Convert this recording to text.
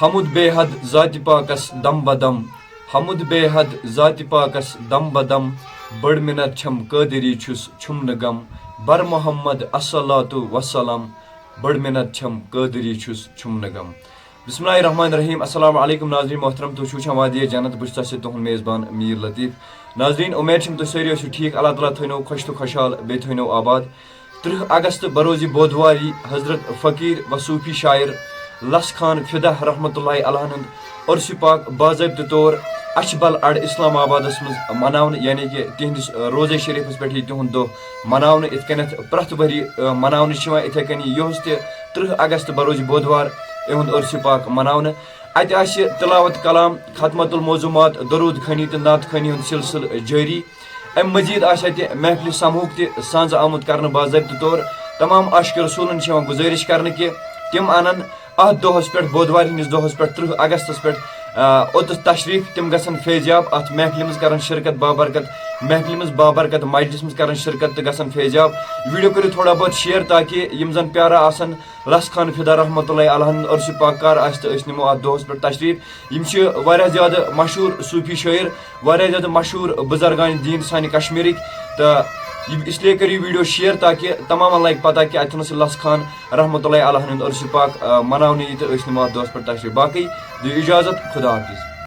حمد بے حد ذات پاکس دم بدم حمد بے حد ذات پاکس دم بدم بڑ منت چھم قادری چھس چھم نگم بر محمد الصلاۃ وسلام بڑ منت چھم قادری چھس چھم نگم. بسم اللہ الرحمن الرحیم. السلام علیکم ناظرین محترم. تو چھو وادی جنت بس تہ تہد میزبان میر لطیف. ناظرین امید تھی ساری ٲسِو ٹھیک. اللہ تعالیٰ تھٲینو خوش تو خوشحال بیٚیہِ تھٲینو آباد. 30 اگست بروزِ بودواری حضرت فقیر و صوفی شاعر لس خان فدا رحمۃ اللہ علیہ ہُنٛد عرسِ پاک باضٲبطہٕ طور achbal اڑ اسلام آبادس مز مناونہٕ یعنی کہ تہندس روزے شریفس پہ تہد دہ مناونہٕ ات کنیتھ پرٛٮ۪تھ ؤری مناونہٕ چھِ یِوان اِتھے کٔنی یُہُس تہِ 30 اگست بروزِ بودوار یِہُنٛد عرسِ پاک مناونہٕ. اتہِ آسہِ تلاوت کلام ختمت الموضوعات درود خانی تہٕ نعت خانی ہُنٛد سلسلہٕ جٲری. امہِ مزید آسہِ اتہِ محفلہِ سموٗک تہِ سانٛزٕ آمُت کرنہٕ باضٲبطہٕ طور. تمام عاشق رسوٗلن چھِ یِوان گُزٲرِش کرنہٕ کہ تِم انن اتھ دۄہس پٮ۪ٹھ بودوارِ ہِنٛدِس دۄہس پٮ۪ٹھ 30 اگستس پٮ۪ٹھ اوٚتس تشریف. تِم گژھن فیضیاب اتھ محفلہِ منٛز کرن شرکت بابرکت محفلہِ منٛز بابرکت مجلس منٛز کرن شرکت تہٕ گژھن فیضیاب. ویڈیو کٔرِو تھوڑا بہت شیر تاکہ یِم زن پیارا آسن لس خان فدا رحمۃ اللہ علیہ ہُنٛد عرسِ پاک کر آسہِ تہٕ أسۍ نِمو اتھ دۄہس پٮ۪ٹھ تشریف. یِم چھِ واریاہ زیادٕ مشہوٗر صوٗفی شٲعر واریاہ زیادٕ مشہوٗر بُزرگانہِ دیٖن سانہِ کشمیٖرٕکۍ تہٕ اس لیے کٔرِو ویڈیو شیر تاکہ تمامن لگہِ پتہ کہ اتھنس لس خان رحمۃ اللہ علیہ ہُنٛد عرسِ پاک مناونہٕ یہِ تہٕ أسۍ نِمو اتھ دۄہس پٮ۪ٹھ تشریف. باقٕے دِیِو اجازت. خدا حافظ.